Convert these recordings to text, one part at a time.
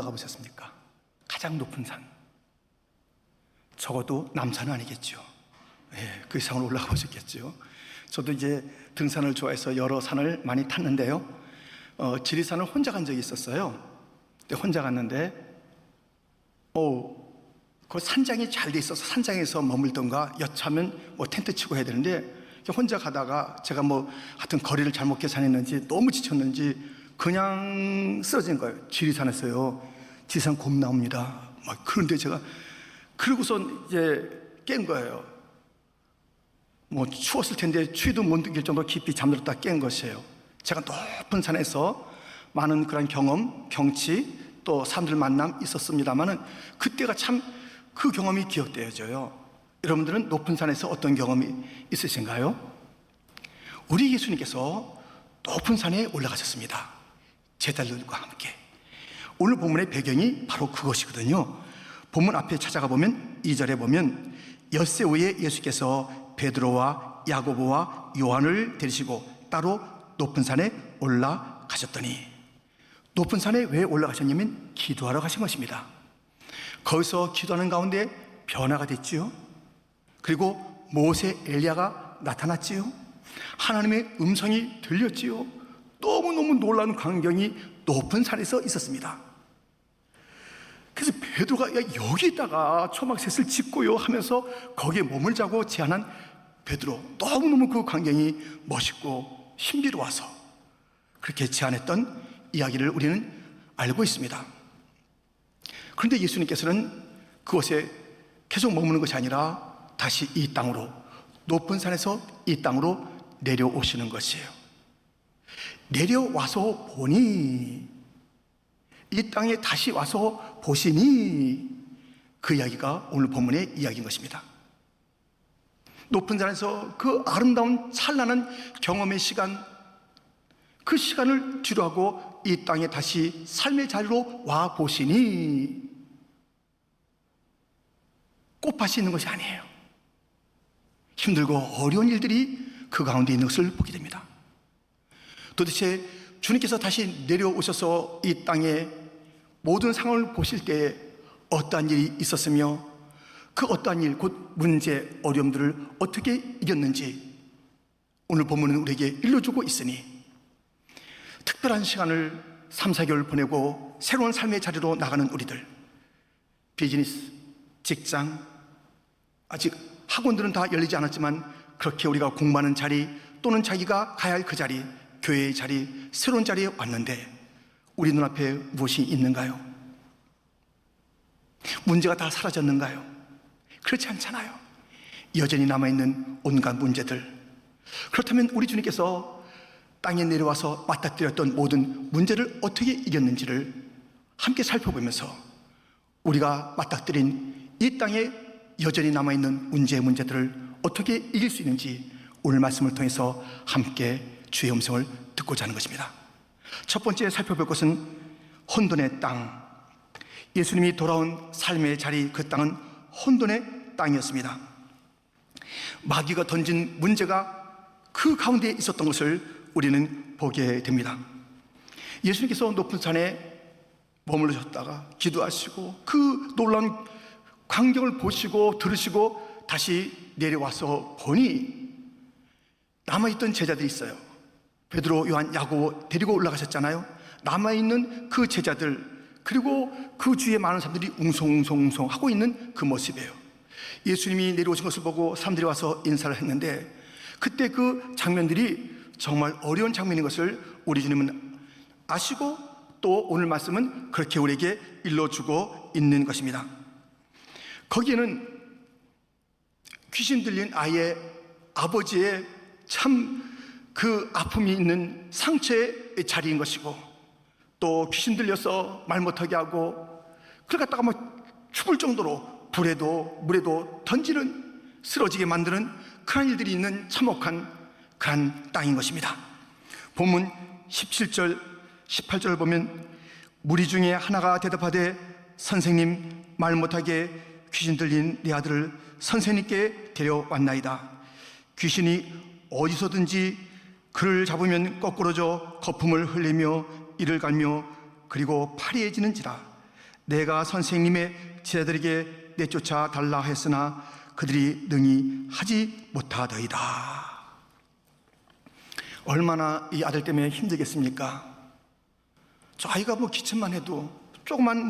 올라가 보셨습니까? 가장 높은 산. 적어도 남산은 아니겠죠. 예, 그 이상으로 올라가 보셨겠죠. 저도 이제 등산을 좋아해서 여러 산을 많이 탔는데요. 지리산을 혼자 간 적이 있었어요. 근데 혼자 갔는데, 그 산장이 잘 돼 있어서 산장에서 머물던가 여차하면 뭐 텐트 치고 해야 되는데, 혼자 가다가 제가 하여튼 거리를 잘못 계산했는지 너무 지쳤는지 그냥 쓰러진 거예요. 지리산에서요. 지리산 곰 나옵니다. 그런데 제가 그러고선 이제 깬 거예요. 추웠을 텐데 추위도 못 느낄 정도로 깊이 잠들었다 깬 것이에요. 제가 높은 산에서 많은 그런 경험, 경치, 또 사람들 만남 있었습니다만은 그때가 참 그 경험이 기억되어져요. 여러분들은 높은 산에서 어떤 경험이 있으신가요? 우리 예수님께서 높은 산에 올라가셨습니다. 제자들과 함께. 오늘 본문의 배경이 바로 그것이거든요. 본문 앞에 찾아가 보면 2절에 보면 엿새 후에 예수께서 베드로와 야고보와 요한을 데리시고 따로 높은 산에 올라가셨더니, 높은 산에 왜 올라가셨냐면 기도하러 가신 것입니다. 거기서 기도하는 가운데 변화가 됐지요. 그리고 모세, 엘리야가 나타났지요. 하나님의 음성이 들렸지요. 너무너무 놀라운 광경이 높은 산에서 있었습니다. 그래서 베드로가 여기다가 초막셋을 짓고요 하면서 거기에 몸을 자고 제안한 베드로, 너무너무 그 광경이 멋있고 신비로워서 그렇게 제안했던 이야기를 우리는 알고 있습니다. 그런데 예수님께서는 그곳에 계속 머무는 것이 아니라 다시 이 땅으로, 높은 산에서 이 땅으로 내려오시는 것이에요. 내려와서 보니, 이 땅에 다시 와서 보시니, 그 이야기가 오늘 본문의 이야기인 것입니다. 높은 산에서 그 아름다운 찬란한 경험의 시간, 그 시간을 뒤로하고 이 땅에 다시 삶의 자리로 와 보시니, 꽃밭이 있는 것이 아니에요. 힘들고 어려운 일들이 그 가운데 있는 것을 보게 됩니다. 도대체 주님께서 다시 내려오셔서 이 땅에 모든 상황을 보실 때 어떠한 일이 있었으며 그 어떠한 일, 곧 문제, 어려움들을 어떻게 이겼는지 오늘 본문은 우리에게 일러주고 있으니, 특별한 시간을 3, 4개월 보내고 새로운 삶의 자리로 나가는 우리들, 비즈니스, 직장, 아직 학원들은 다 열리지 않았지만 그렇게 우리가 공부하는 자리 또는 자기가 가야 할 그 자리, 교회의 자리, 새로운 자리에 왔는데 우리 눈앞에 무엇이 있는가요? 문제가 다 사라졌는가요? 그렇지 않잖아요. 여전히 남아있는 온갖 문제들. 그렇다면 우리 주님께서 땅에 내려와서 맞닥뜨렸던 모든 문제를 어떻게 이겼는지를 함께 살펴보면서 우리가 맞닥뜨린 이 땅에 여전히 남아있는 문제들을 어떻게 이길 수 있는지 오늘 말씀을 통해서 함께 주의 음성을 듣고자 하는 것입니다. 첫 번째 살펴볼 것은 혼돈의 땅. 예수님이 돌아온 삶의 자리, 그 땅은 혼돈의 땅이었습니다. 마귀가 던진 문제가 그 가운데 있었던 것을 우리는 보게 됩니다. 예수님께서 높은 산에 머물르셨다가 기도하시고 그 놀라운 광경을 보시고 들으시고 다시 내려와서 보니 남아있던 제자들이 있어요. 베드로, 요한, 야고보 데리고 올라가셨잖아요. 남아있는 그 제자들, 그리고 그 주위에 많은 사람들이 웅성웅성 하고 있는 그 모습이에요. 예수님이 내려오신 것을 보고 사람들이 와서 인사를 했는데 그때 그 장면들이 정말 어려운 장면인 것을 우리 주님은 아시고 또 오늘 말씀은 그렇게 우리에게 일러주고 있는 것입니다. 거기에는 귀신 들린 아이의 아버지의 참 그 아픔이 있는 상처의 자리인 것이고, 또 귀신 들려서 말 못하게 하고 그걸 갖다가 죽을 정도로 불에도 물에도 던지는, 쓰러지게 만드는 그런 일들이 있는 참혹한 그런 땅인 것입니다. 본문 17절 18절을 보면 무리 중에 하나가 대답하되 선생님, 말 못하게 귀신 들린 네 아들을 선생님께 데려왔나이다. 귀신이 어디서든지 그를 잡으면 거꾸러져 거품을 흘리며 이를 갈며 그리고 파리해지는지라. 내가 선생님의 제자들에게 내쫓아 달라 했으나 그들이 능히 하지 못하더이다. 얼마나 이 아들 때문에 힘들겠습니까? 저 아이가 뭐 기침만 해도, 조그만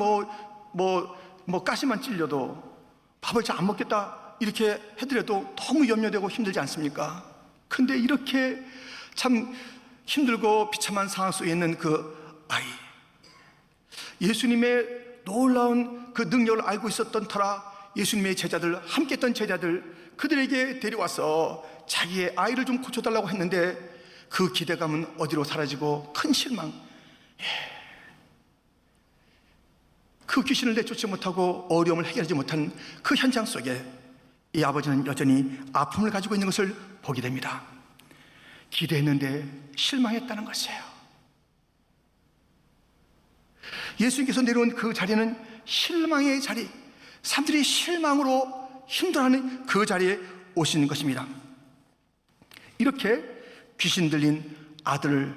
가시만 찔려도 밥을 잘 안 먹겠다 이렇게 해드려도 너무 염려되고 힘들지 않습니까? 근데 이렇게 참 힘들고 비참한 상황 속에 있는 그 아이, 예수님의 놀라운 그 능력을 알고 있었던 터라 예수님의 제자들, 함께 했던 제자들, 그들에게 데려와서 자기의 아이를 좀 고쳐달라고 했는데 그 기대감은 어디로 사라지고 큰 실망, 그 귀신을 내쫓지 못하고 어려움을 해결하지 못한 그 현장 속에 이 아버지는 여전히 아픔을 가지고 있는 것을 보게 됩니다. 기대했는데 실망했다는 것이에요. 예수님께서 내려온 그 자리는 실망의 자리, 사람들이 실망으로 힘들어하는 그 자리에 오시는 것입니다. 이렇게 귀신 들린 아들을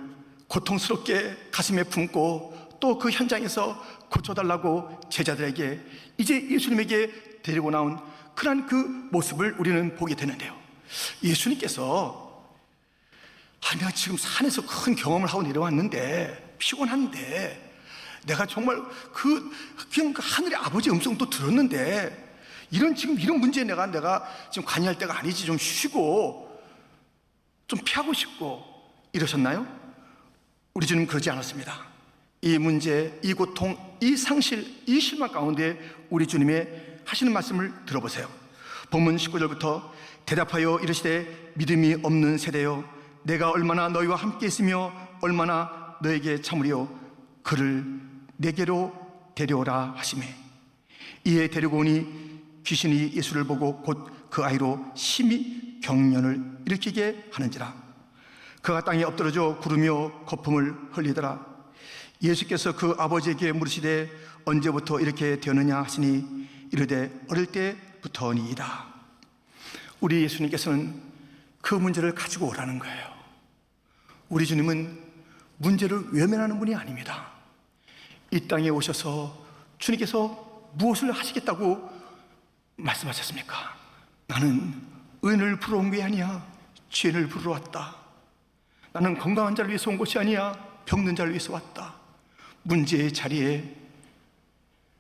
고통스럽게 가슴에 품고 또 그 현장에서 고쳐달라고 제자들에게 이제 예수님에게 데리고 나온 그런 그 모습을 우리는 보게 되는데요. 예수님께서 내가 지금 산에서 큰 경험을 하고 내려왔는데 피곤한데 내가 정말 그냥 하늘의 아버지의 음성도 들었는데 지금 이런 문제에 내가 지금 관여할 때가 아니지, 좀 쉬고 좀 피하고 싶고 이러셨나요? 우리 주님 그러지 않았습니다. 이 문제, 이 고통, 이 상실, 이 실망 가운데 우리 주님의 하시는 말씀을 들어보세요. 본문 19절부터 대답하여 이르시되 믿음이 없는 세대여, 내가 얼마나 너희와 함께 있으며 얼마나 너에게 참으리요, 그를 내게로 데려오라 하시매, 이에 데리고 오니 귀신이 예수를 보고 곧 그 아이로 심히 경련을 일으키게 하는지라. 그가 땅에 엎드러져 구르며 거품을 흘리더라. 예수께서 그 아버지에게 물으시되 언제부터 이렇게 되었느냐 하시니 이르되 어릴 때부터니이다. 우리 예수님께서는 그 문제를 가지고 오라는 거예요. 우리 주님은 문제를 외면하는 분이 아닙니다. 이 땅에 오셔서 주님께서 무엇을 하시겠다고 말씀하셨습니까? 나는 의인을 부르러 온 게 아니야, 죄인을 부르러 왔다. 나는 건강한 자를 위해서 온 것이 아니야, 병든 자를 위해서 왔다. 문제의 자리에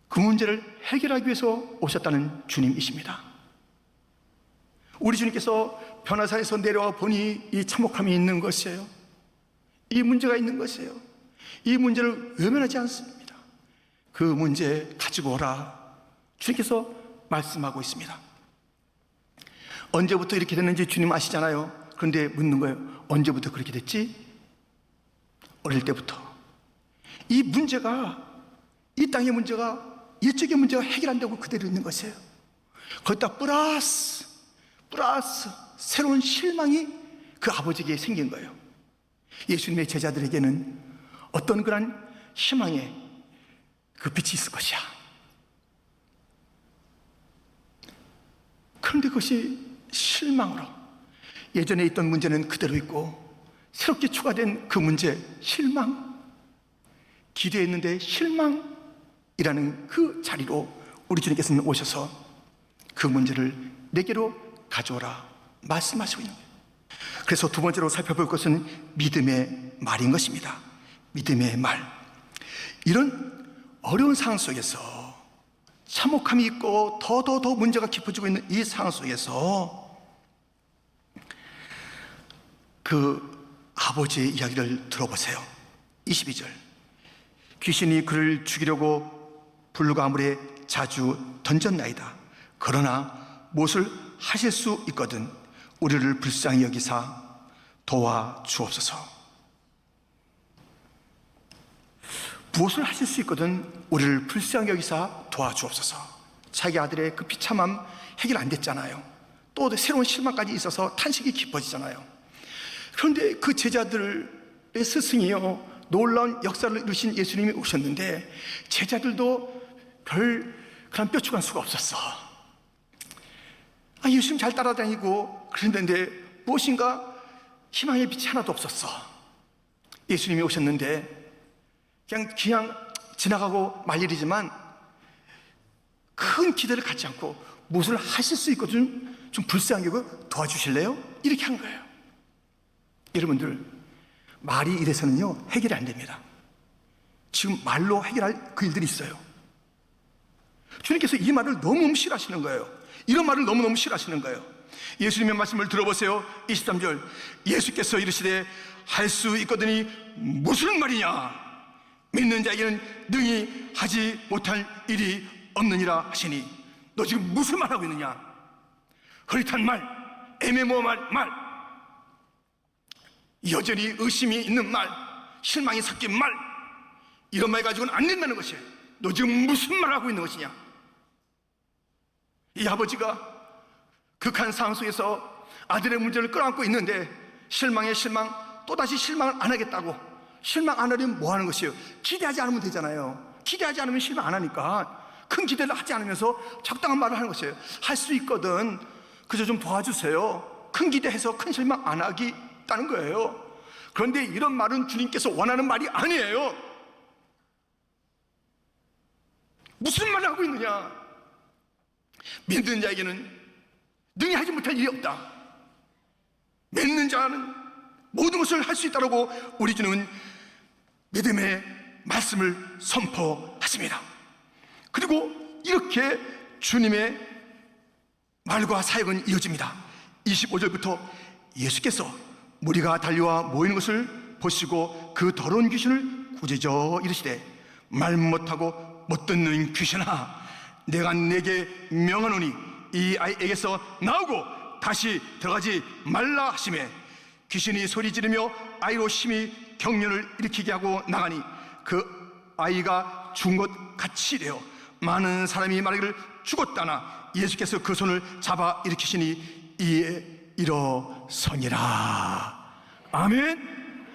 그 문제를 해결하기 위해서 오셨다는 주님이십니다. 우리 주님께서 변화산에서 내려와 보니 이 참혹함이 있는 것이에요. 이 문제가 있는 것이에요. 이 문제를 외면하지 않습니다. 그 문제 가지고 오라, 주님께서 말씀하고 있습니다. 언제부터 이렇게 됐는지 주님 아시잖아요. 그런데 묻는 거예요. 언제부터 그렇게 됐지? 어릴 때부터. 이 문제가, 이 땅의 문제가, 일적인 문제가 해결 안 되고 그대로 있는 것이에요. 거기다 플러스 새로운 실망이 그 아버지에게 생긴 거예요. 예수님의 제자들에게는 어떤 그런 희망의 그 빛이 있을 것이야. 그런데 그것이 실망으로, 예전에 있던 문제는 그대로 있고 새롭게 추가된 그 문제, 실망, 기대했는데 실망이라는 그 자리로 우리 주님께서는 오셔서 그 문제를 내게로 가져오라 말씀하시고 있는 거예요. 그래서 두 번째로 살펴볼 것은 믿음의 말인 것입니다. 믿음의 말. 이런 어려운 상황 속에서 참혹함이 있고 더 문제가 깊어지고 있는 이 상황 속에서 그 아버지의 이야기를 들어보세요. 22절. 귀신이 그를 죽이려고 불가물에 자주 던졌나이다. 그러나 무엇을 하실 수 있거든 우리를 불쌍히 여기사 도와주옵소서. 무엇을 하실 수 있거든 우리를 불쌍히 여기사 도와주옵소서. 자기 아들의 그 비참함 해결 안 됐잖아요. 또 새로운 실망까지 있어서 탄식이 깊어지잖아요. 그런데 그 제자들의 스승이요, 놀라운 역사를 이루신 예수님이 오셨는데 제자들도 별 그런 뼈추간 수가 없었어. 예수님 잘 따라다니고 그랬는데 무엇인가 희망의 빛이 하나도 없었어. 예수님이 오셨는데 그냥 지나가고 말 일이지만 큰 기대를 갖지 않고 무엇을 하실 수 있거든 좀 불쌍하게 도와주실래요? 이렇게 한 거예요. 여러분들, 말이 이래서는요 해결이 안 됩니다. 지금 말로 해결할 그 일들이 있어요. 주님께서 이 말을 너무너무 싫어하시는 거예요. 이런 말을 너무너무 싫어하시는 거예요. 예수님의 말씀을 들어보세요. 23절, 예수께서 이르시되 할 수 있거든이 무슨 말이냐, 믿는 자에게는 능히 하지 못할 일이 없느니라 하시니, 너 지금 무슨 말 하고 있느냐? 흐릿한 말, 애매모호한 말, 여전히 의심이 있는 말, 실망이 섞인 말, 이런 말 가지고는 안 된다는 것이에요. 너 지금 무슨 말 하고 있는 것이냐? 이 아버지가 극한 상황 속에서 아들의 문제를 끌어안고 있는데 실망에 실망, 또다시 실망을 안 하겠다고. 실망 안 하려면 뭐 하는 것이에요? 기대하지 않으면 되잖아요. 기대하지 않으면 실망 안 하니까 큰 기대를 하지 않으면서 적당한 말을 하는 것이에요. 할 수 있거든 그저 좀 도와주세요. 큰 기대해서 큰 실망 안 하겠다는 거예요. 그런데 이런 말은 주님께서 원하는 말이 아니에요. 무슨 말을 하고 있느냐? 믿는 자에게는 능히 하지 못할 일이 없다. 믿는 자는 모든 것을 할 수 있다고 우리 주님은 믿음의 말씀을 선포하십니다. 그리고 이렇게 주님의 말과 사역은 이어집니다. 25절부터 예수께서 무리가 달려와 모이는 것을 보시고 그 더러운 귀신을 꾸짖어 이르시되, 말 못하고 못 듣는 귀신아, 내가 내게 명하노니 이 아이에게서 나오고 다시 들어가지 말라 하시매, 귀신이 소리 지르며 아이로 심히 경련을 일으키게 하고 나가니 그 아이가 죽은 것 같이 되어 많은 사람이 말하기를 죽었다나 예수께서 그 손을 잡아 일으키시니 이에 일어서니라. 아멘.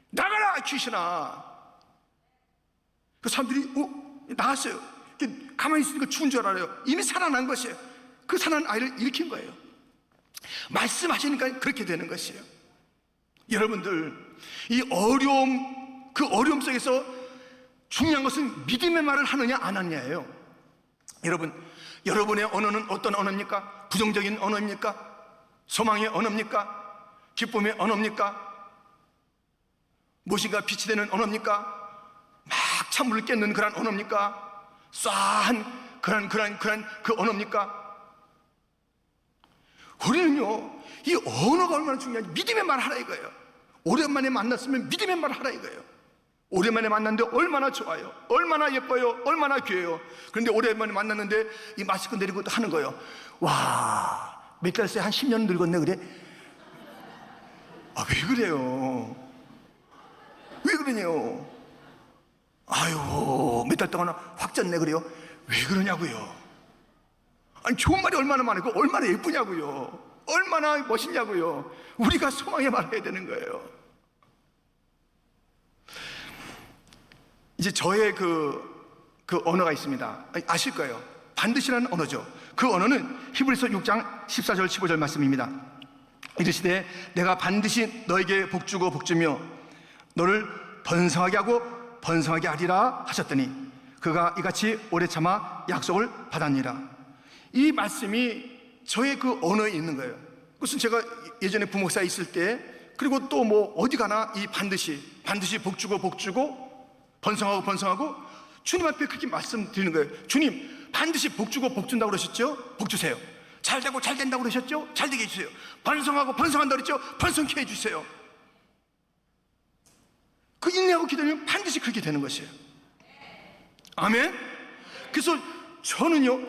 나가라 귀신아. 그 사람들이 나갔어요. 가만히 있으니까 죽은 줄 알아요. 이미 살아난 것이에요. 그 살아난 아이를 일으킨 거예요. 말씀하시니까 그렇게 되는 것이에요. 여러분들, 이 어려움, 그 어려움 속에서 중요한 것은 믿음의 말을 하느냐 안 하느냐예요. 여러분, 여러분의 언어는 어떤 언어입니까? 부정적인 언어입니까? 소망의 언어입니까? 기쁨의 언어입니까? 무엇인가 빛이 되는 언어입니까? 막 찬물을 깼는 그런 언어입니까? 쏴한 그런 그 언어입니까? 우리는요, 이 언어가 얼마나 중요한지 믿음의 말 하라 이거예요. 오랜만에 만났으면 믿음의 말 하라 이거예요. 오랜만에 만났는데 얼마나 좋아요, 얼마나 예뻐요, 얼마나 귀해요. 그런데 오랜만에 만났는데 이 마스크 내리고 하는 거예요. 와, 몇 달 새에 한 10년 늙었네 그래? 아, 왜 그래요? 왜 그러냐요? 아유, 몇 달 동안 확 쪘네 그래요? 왜 그러냐고요? 아니, 좋은 말이 얼마나 많고 얼마나 예쁘냐고요? 얼마나 멋있냐고요? 우리가 소망의 말을 해야 되는 거예요. 이제 저의 그 언어가 있습니다. 아실 거예요. 반드시라는 언어죠. 그 언어는 히브리서 6장 14절 15절 말씀입니다. 이르시되 내가 반드시 너에게 복주고 복주며 너를 번성하게 하고 번성하게 하리라 하셨더니 그가 이같이 오래 참아 약속을 받았니라. 이 말씀이 저의 그 언어에 있는 거예요. 그것은 제가 예전에 부목사에 있을 때, 그리고 또 뭐 어디 가나 이 반드시 복주고 번성하고 번성하고 주님 앞에 그렇게 말씀드리는 거예요. 주님, 반드시 복주고 복준다고 그러셨죠? 복주세요. 잘되고 잘된다고 그러셨죠? 잘되게 해주세요. 번성하고 번성한다고 그랬죠? 번성케 해주세요. 그 인내하고 기다리면 반드시 그렇게 되는 것이에요. 아멘. 그래서 저는요,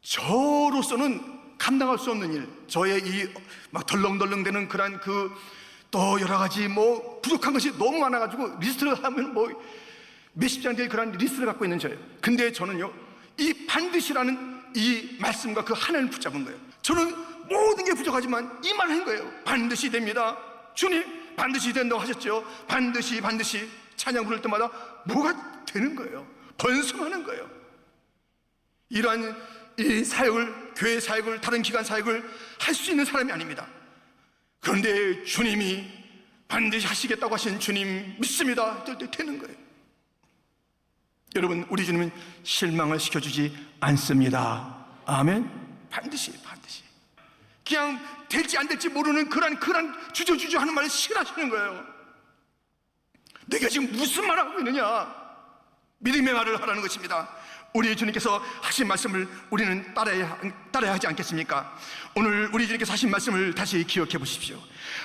저로서는 감당할 수 없는 일, 저의 이 막 덜렁덜렁대는 그런 또 여러 가지 뭐 부족한 것이 너무 많아가지고 리스트를 하면 뭐 몇십 장 될 그런 리스트를 갖고 있는 저예요. 근데 저는요, 이 반드시라는 이 말씀과 그 하나를 붙잡은 거예요. 저는 모든 게 부족하지만 이 말을 한 거예요. 반드시 됩니다. 주님, 반드시 된다고 하셨죠. 반드시 찬양 부를 때마다 뭐가 되는 거예요. 번성하는 거예요. 이러한 이 사역을, 교회 사역을, 다른 기관 사역을 할 수 있는 사람이 아닙니다. 그런데 주님이 반드시 하시겠다고 하신 주님 믿습니다 할 때 되는 거예요. 여러분, 우리 주님은 실망을 시켜주지 않습니다. 아멘. 반드시 그냥 될지 안 될지 모르는 그런 주저주저 하는 말을 싫어하시는 거예요. 내가 지금 무슨 말을 하고 있느냐, 믿음의 말을 하라는 것입니다. 우리 주님께서 하신 말씀을 우리는 따라야 하지 않겠습니까? 오늘 우리 주님께서 하신 말씀을 다시 기억해 보십시오.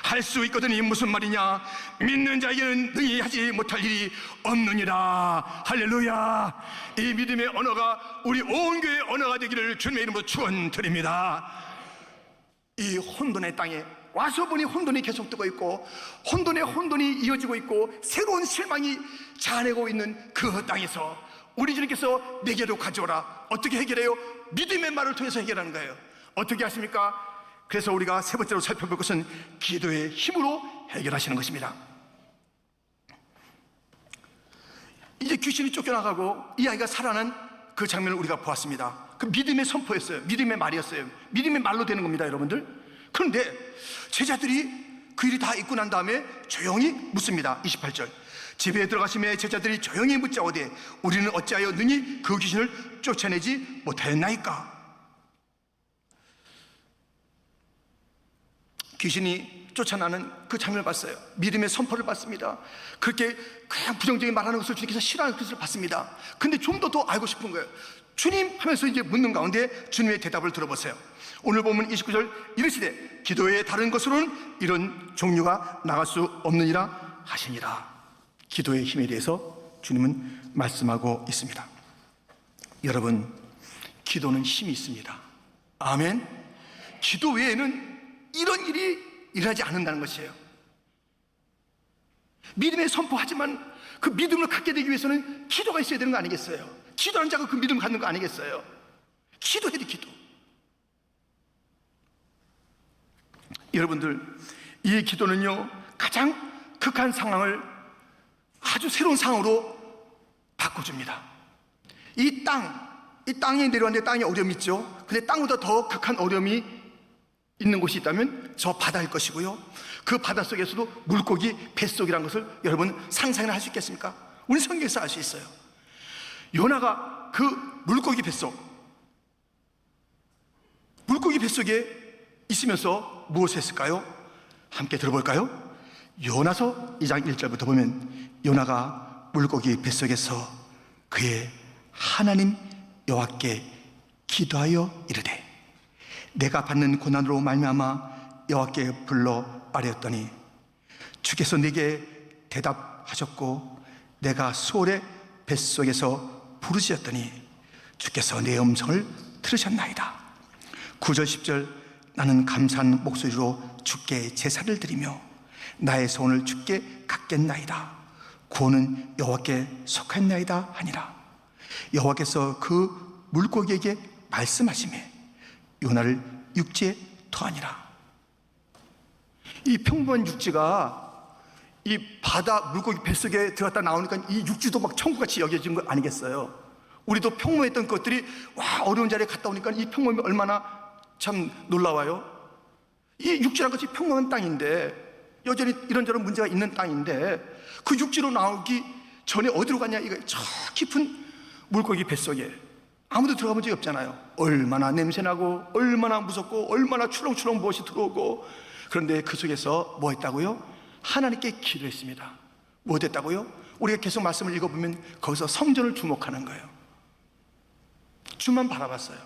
할 수 있거든이 무슨 말이냐? 믿는 자에게는 능히 하지 못할 일이 없느니라. 할렐루야. 이 믿음의 언어가 우리 온 교회의 언어가 되기를 주님의 이름으로 축원드립니다. 이 혼돈의 땅에 와서 보니 혼돈이 계속 뜨고 있고 혼돈에 혼돈이 이어지고 있고 새로운 실망이 자아내고 있는 그 땅에서 우리 주님께서 내게로 가져오라. 어떻게 해결해요? 믿음의 말을 통해서 해결하는 거예요. 어떻게 하십니까? 그래서 우리가 세 번째로 살펴볼 것은 기도의 힘으로 해결하시는 것입니다. 이제 귀신이 쫓겨나가고 이 아이가 살아난 그 장면을 우리가 보았습니다. 그 믿음의 선포였어요. 믿음의 말이었어요. 믿음의 말로 되는 겁니다, 여러분들. 그런데 제자들이 그 일이 다 있고 난 다음에 조용히 묻습니다. 28절. 집에 들어가시매 제자들이 조용히 묻자오되 우리는 어찌하여 능히 그 귀신을 쫓아내지 못하였나이까? 귀신이 쫓아나는 그 장면을 봤어요. 믿음의 선포를 봤습니다. 그렇게 그냥 부정적인 말하는 것을 주님께서 싫어하는 것을 봤습니다. 근데 좀 더 알고 싶은 거예요. 주님 하면서 이제 묻는 가운데 주님의 대답을 들어보세요. 오늘 보면 29절 이르시되 기도의 다른 것으로는 이런 종류가 나갈 수 없느니라 하시니라. 기도의 힘에 대해서 주님은 말씀하고 있습니다. 여러분, 기도는 힘이 있습니다. 아멘. 기도 외에는 이런 일이 일어나지 않는다는 것이에요. 믿음의 선포하지만 그 믿음을 갖게 되기 위해서는 기도가 있어야 되는 거 아니겠어요? 기도하는 자가 그 믿음을 갖는 거 아니겠어요? 기도해야 돼, 기도. 여러분들, 이 기도는요 가장 극한 상황을 아주 새로운 상황으로 바꿔줍니다. 이 땅에 내려왔는데 땅에 어려움이 있죠. 근데 땅보다 더 극한 어려움이 있는 곳이 있다면 저 바다일 것이고요, 그 바다 속에서도 물고기 뱃속이라는 것을 여러분 상상이나 할 수 있겠습니까? 우리 성경에서 알 수 있어요. 요나가 그 물고기 뱃속에 있으면서 무엇을 했을까요? 함께 들어볼까요? 요나서 2장 1절부터 보면 요나가 물고기 뱃속에서 그의 하나님 여호와께 기도하여 이르되 내가 받는 고난으로 말미암아 여호와께 불러 아뢰었더니 주께서 내게 대답하셨고 내가 수월의 뱃속에서 부르짖었더니 주께서 내 음성을 들으셨나이다. 9절 10절 나는 감사한 목소리로 주께 제사를 드리며 나의 소원을 주께 갖겠나이다. 구원은 여호와께 속했나이다 하니라. 여호와께서 그 물고기에게 말씀하시매 요나를 육지에 토하니라. 이 평범한 육지가 이 바다 물고기 뱃속에 들어갔다 나오니까 이 육지도 막 천국같이 여겨진 거 아니겠어요? 우리도 평범했던 것들이 와 어려운 자리에 갔다 오니까 이 평범이 얼마나 참 놀라워요. 이 육지란 것이 평범한 땅인데 여전히 이런저런 문제가 있는 땅인데 그 육지로 나오기 전에 어디로 갔냐? 이거 저 깊은 물고기 뱃속에 아무도 들어가본 적이 없잖아요. 얼마나 냄새나고 얼마나 무섭고 얼마나 출렁출렁 무엇이 들어오고. 그런데 그 속에서 뭐 했다고요? 하나님께 기도했습니다. 뭐 됐다고요? 우리가 계속 말씀을 읽어보면 거기서 성전을 주목하는 거예요. 주만 바라봤어요.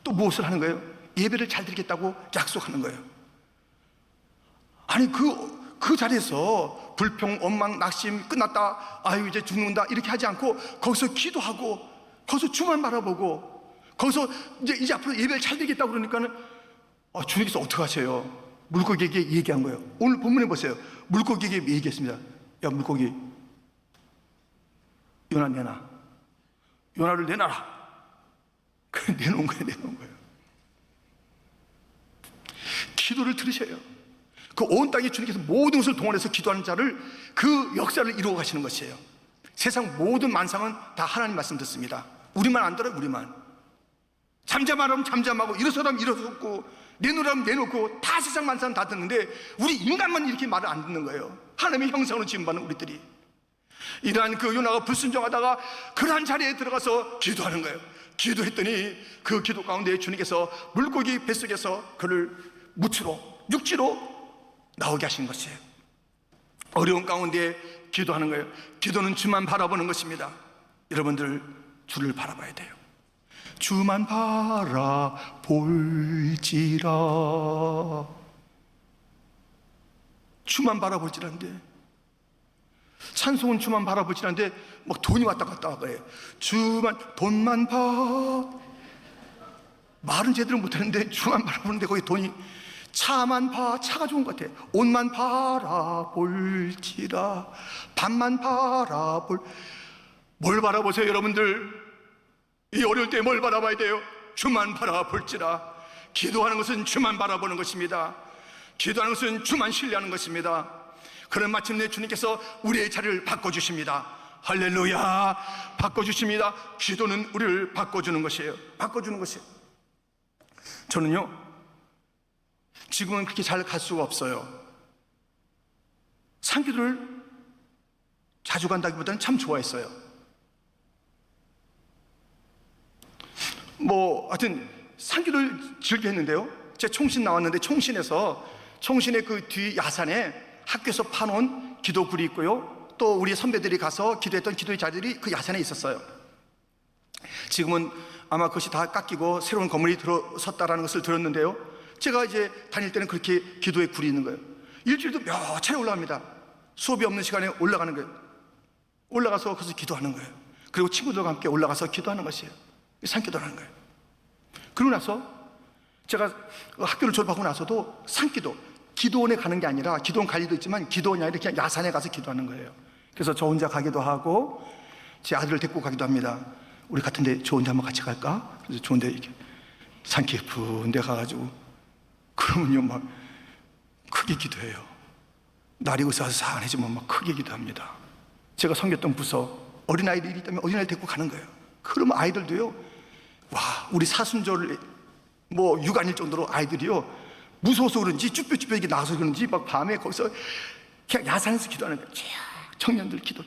또 무엇을 하는 거예요? 예배를 잘 드리겠다고 약속하는 거예요. 아니 그 자리에서 불평, 원망, 낙심 끝났다, 아유 이제 죽는다 이렇게 하지 않고 거기서 기도하고 거기서 주만 바라보고 거기서 이제 앞으로 예배를 잘 드리겠다고 그러니까는 주님께서 어떻게 하세요? 물고기에게 얘기한 거예요. 오늘 본문에 보세요. 물고기에게 얘기했습니다. 야 물고기, 요나 내놔. 요나를 내놔라. 그래 내놓은 거예요. 기도를 들으셔요. 그 온 땅에 주님께서 모든 것을 동원해서 기도하는 자를 그 역사를 이루어 가시는 것이에요. 세상 모든 만상은 다 하나님 말씀 듣습니다. 우리만 안 들어요. 우리만. 잠잠하라면 잠잠하고 일어서라면 일어섰고 내놓으라면 내놓고 다 세상 만상 다 듣는데 우리 인간만 이렇게 말을 안 듣는 거예요. 하나님의 형상으로 지음받는 우리들이. 이러한 그 요나가 불순종하다가 그러한 자리에 들어가서 기도하는 거예요. 기도했더니 그 기도 가운데 주님께서 물고기 뱃속에서 그를 무치로 육지로 나오게 하신 것이에요. 어려운 가운데 기도하는 거예요. 기도는 주만 바라보는 것입니다. 여러분들 주를 바라봐야 돼요. 주만 바라볼지라. 주만 바라볼지라는데, 찬송은 주만 바라볼지라는데 막 돈이 왔다 갔다 그래요. 주만, 돈만 말은 제대로 못하는데 주만 바라보는데 거기 돈이, 차만 차가 좋은 것 같아. 옷만 바라볼지라. 밥만 뭘 바라보세요 여러분들? 이 어려울 때 뭘 바라봐야 돼요? 주만 바라볼지라. 기도하는 것은 주만 바라보는 것입니다. 기도하는 것은 주만 신뢰하는 것입니다. 그런 마침내 주님께서 우리의 자리를 바꿔주십니다. 할렐루야. 바꿔주십니다. 기도는 우리를 바꿔주는 것이에요. 바꿔주는 것이에요. 저는요, 지금은 그렇게 잘 갈 수가 없어요. 산기도를 자주 간다기보다는 참 좋아했어요. 하여튼 산기도를 즐겨 했는데요, 제가 총신 나왔는데 총신의 그 뒤 야산에 학교에서 파놓은 기도굴이 있고요, 또 우리 선배들이 가서 기도했던 기도의 자리들이 그 야산에 있었어요. 지금은 아마 그것이 다 깎이고 새로운 건물이 들어섰다라는 것을 들었는데요, 제가 이제 다닐 때는 그렇게 기도의 굴이 있는 거예요. 일주일도 몇 차례 올라갑니다. 수업이 없는 시간에 올라가는 거예요. 올라가서 거기서 기도하는 거예요. 그리고 친구들과 함께 올라가서 기도하는 것이에요. 산기도를 하는 거예요. 그러고 나서 제가 학교를 졸업하고 나서도 산기도, 기도원에 가는 게 아니라, 기도원 갈 일도 있지만 기도원이 아니라 그냥 야산에 가서 기도하는 거예요. 그래서 저 혼자 가기도 하고 제 아들을 데리고 가기도 합니다. 우리 같은데 좋은데 한번 같이 갈까? 그래서 좋은데 이렇게 산 깊은 데 가가지고 그러면요 막 크게 기도해요. 날이 으스와서 사안해지면 막 크게 기도합니다. 제가 섬겼던 부서 어린아이들이 있다면 어린아이들 데리고 가는 거예요. 그러면 아이들도요, 와, 우리 사순절 육아일 정도로 아이들이요 무서워서 그런지 쭈뼛쭈뼛 이렇게 나와서 그런지 막 밤에 거기서 그냥 야산에서 기도하는 거예요. 청년들 기도.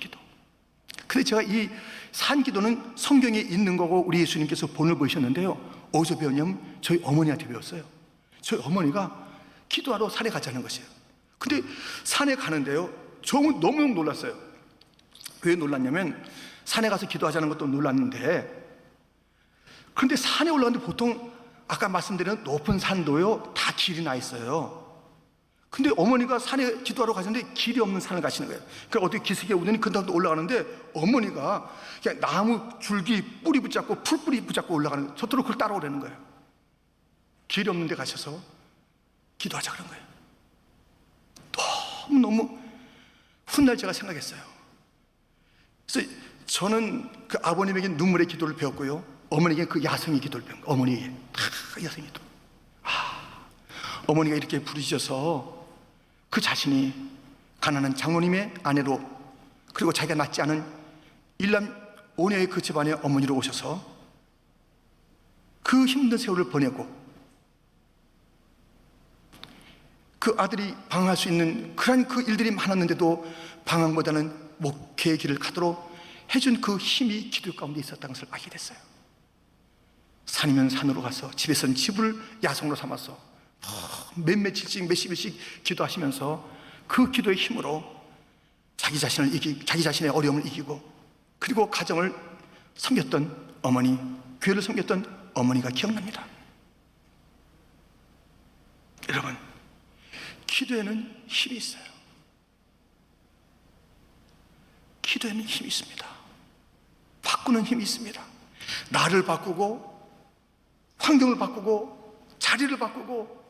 근데 제가 이 산기도는 성경에 있는 거고 우리 예수님께서 본을 보이셨는데요, 어디서 배웠냐면 저희 어머니한테 배웠어요. 저희 어머니가 기도하러 산에 가자는 것이에요. 근데 산에 가는데요, 저는 너무너무 놀랐어요. 왜 놀랐냐면 산에 가서 기도하자는 것도 놀랐는데, 그런데 산에 올라가는데 보통 아까 말씀드린 높은 산도요 다 길이 나 있어요. 근데 어머니가 산에 기도하러 가셨는데 길이 없는 산을 가시는 거예요. 그러니까 어떻게 기슭에 오더니 그 다음도 올라가는데 어머니가 그냥 나무 줄기 뿌리 붙잡고 풀뿌리 붙잡고 올라가는 거예요. 저토록 그걸 따라오라는 거예요. 길이 없는 데 가셔서 기도하자 그런 거예요. 너무 훗날 제가 생각했어요. 그래서 저는 그 아버님에게 눈물의 기도를 배웠고요, 어머니에게 그 야성의 기도를 배운 거예요. 어머니에게 야성의 기도. 어머니가 이렇게 부르셔서 그 자신이 가난한 장로님의 아내로, 그리고 자기가 낳지 않은 일남 5녀의 그 집안의 어머니로 오셔서 그 힘든 세월을 보내고 그 아들이 방황할 수 있는 그런 그 일들이 많았는데도 방황보다는 목회의 길을 가도록 해준 그 힘이 기도 가운데 있었다는 것을 알게 됐어요. 산이면 산으로 가서 집에서는 집을 야성으로 삼아서 몇 며칠씩 몇십일씩 기도하시면서 그 기도의 힘으로 자기 자신의 어려움을 이기고, 그리고 가정을 섬겼던 어머니, 교회를 섬겼던 어머니가 기억납니다. 여러분, 기도에는 힘이 있어요. 기도에는 힘이 있습니다. 바꾸는 힘이 있습니다. 나를 바꾸고 환경을 바꾸고 자리를 바꾸고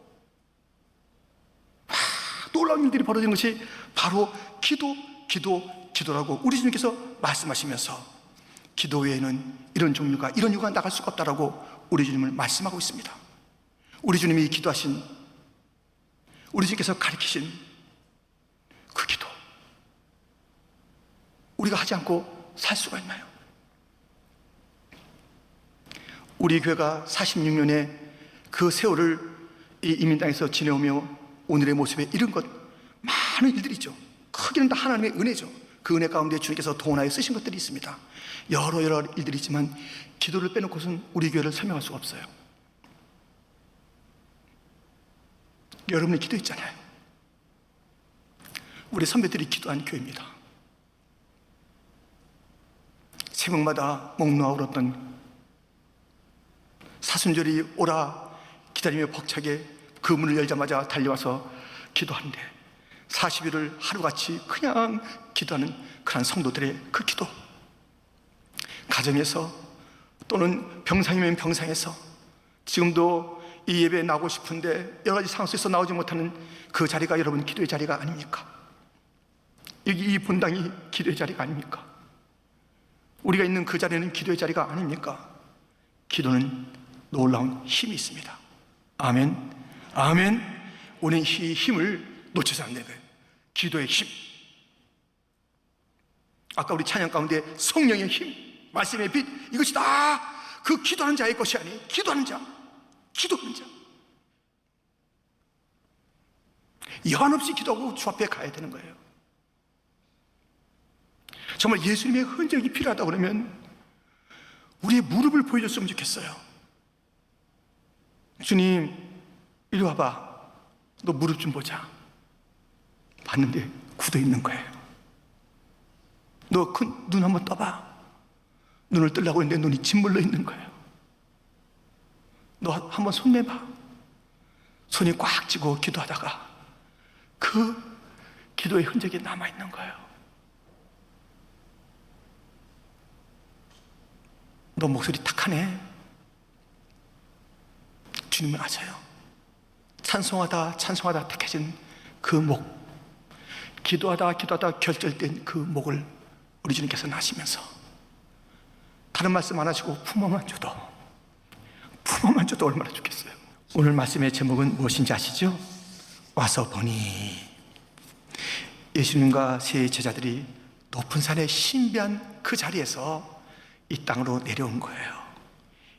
놀라운 일들이 벌어지는 것이 바로 기도라고 우리 주님께서 말씀하시면서 기도 외에는 이런 종류가, 이런 유가 나갈 수가 없다라고 우리 주님을 말씀하고 있습니다. 우리 주님이 기도하신, 우리 주님께서 가르치신 그 기도, 우리가 하지 않고 살 수가 있나요? 우리 교회가 46년의 그 세월을 이 이민 땅에서 지내오며 오늘의 모습에 이른 것, 많은 일들이 있죠. 크게는 다 하나님의 은혜죠. 그 은혜 가운데 주님께서 동원하여 쓰신 것들이 있습니다. 여러 일들이 있지만 기도를 빼놓고선 우리 교회를 설명할 수가 없어요. 여러분이 기도했잖아요. 우리 선배들이 기도한 교회입니다. 새벽마다 목 놓아 울었던, 사순절이 오라 기다리며 벅차게 그 문을 열자마자 달려와서 기도하는데 40일을 하루같이 그냥 기도하는 그런 성도들의 그 기도, 가정에서 또는 병상이면 병상에서, 지금도 이 예배에 나오고 싶은데 여러 가지 상황 속에서 나오지 못하는 그 자리가 여러분 기도의 자리가 아닙니까? 여기 이 본당이 기도의 자리가 아닙니까? 우리가 있는 그 자리는 기도의 자리가 아닙니까? 기도는 놀라운 힘이 있습니다. 아멘, 아멘. 우리는 이 힘을 놓치지 않는 거예요. 기도의 힘. 아까 우리 찬양 가운데 성령의 힘, 말씀의 빛, 이것이 다 그 기도하는 자의 것이 아니에요. 기도하는 자, 기도하는 자. 여한 없이 기도하고 주 앞에 가야 되는 거예요. 정말 예수님의 흔적이 필요하다 그러면 우리의 무릎을 보여줬으면 좋겠어요. 주님, 이리 와봐. 너 무릎 좀 보자. 봤는데 굳어 있는 거예요. 너 큰 눈 한번 떠봐. 눈을 뜨려고 했는데 눈이 짓물러 있는 거예요. 너 한번 손 내봐. 손이 꽉 쥐고 기도하다가 그 기도의 흔적이 남아있는 거예요. 너 목소리 탁하네. 주님은 아셔요. 찬송하다 찬송하다 택해진 그 목, 기도하다 기도하다 결절된 그 목을 우리 주님께서 아시면서 다른 말씀 안 하시고 품어만 줘도 얼마나 좋겠어요. 오늘 말씀의 제목은 무엇인지 아시죠? 와서 보니. 예수님과 세 제자들이 높은 산의 신비한 그 자리에서 이 땅으로 내려온 거예요.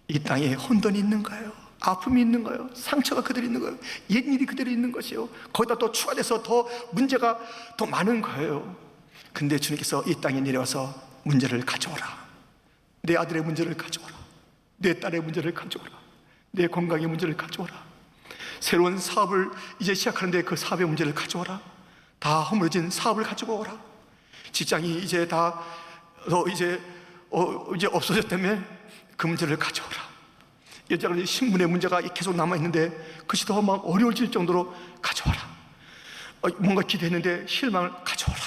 이 땅에 혼돈이 있는 거예요. 아픔이 있는 거예요. 상처가 그대로 있는 거예요. 옛일이 그대로 있는 것이에요. 거기다 또 추가돼서 더 문제가 더 많은 거예요. 근데 주님께서 이 땅에 내려와서 문제를 가져오라. 내 아들의 문제를 가져오라. 내 딸의 문제를 가져오라. 내 건강의 문제를 가져오라. 새로운 사업을 이제 시작하는데 그 사업의 문제를 가져오라. 다 허물어진 사업을 가지고 오라. 직장이 이제 다 이제 없어졌다며 그 문제를 가져오라. 여자가 신분의 문제가 계속 남아있는데 그것이 더 막 어려워질 정도로 가져와라. 뭔가 기대했는데 실망을 가져오라.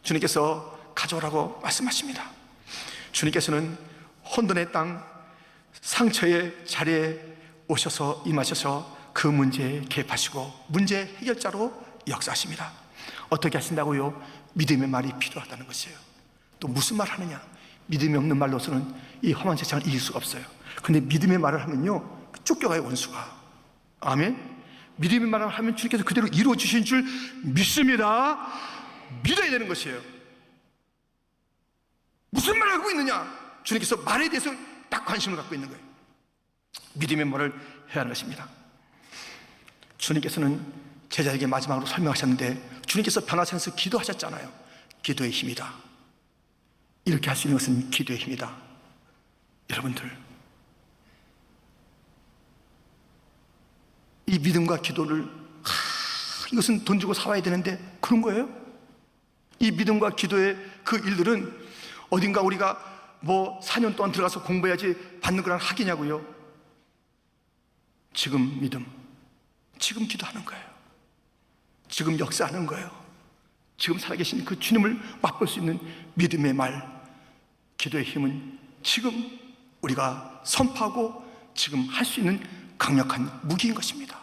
주님께서 가져오라고 말씀하십니다. 주님께서는 혼돈의 땅, 상처의 자리에 오셔서 임하셔서 그 문제에 개입하시고 문제 해결자로 역사하십니다. 어떻게 하신다고요? 믿음의 말이 필요하다는 것이에요. 또 무슨 말 하느냐? 믿음이 없는 말로서는 이 험한 세상을 이길 수가 없어요. 근데 믿음의 말을 하면요, 쫓겨가요, 원수가. 아멘? 믿음의 말을 하면 주님께서 그대로 이루어 주신 줄 믿습니다. 믿어야 되는 것이에요. 무슨 말을 하고 있느냐? 주님께서 말에 대해서 딱 관심을 갖고 있는 거예요. 믿음의 말을 해야 하는 것입니다. 주님께서는 제자에게 마지막으로 설명하셨는데, 주님께서 변화산에서 기도하셨잖아요. 기도의 힘이다. 이렇게 할 수 있는 것은 기도의 힘이다. 여러분들, 이 믿음과 기도를 이것은 돈 주고 사와야 되는데 그런 거예요? 이 믿음과 기도의 그 일들은 어딘가 우리가 뭐 4년 동안 들어가서 공부해야지 받는 거랑 학이냐고요? 지금 믿음, 지금 기도하는 거예요. 지금 역사하는 거예요. 지금 살아계신 그 주님을 맛볼 수 있는 믿음의 말, 기도의 힘은 지금 우리가 선포하고 지금 할 수 있는 강력한 무기인 것입니다.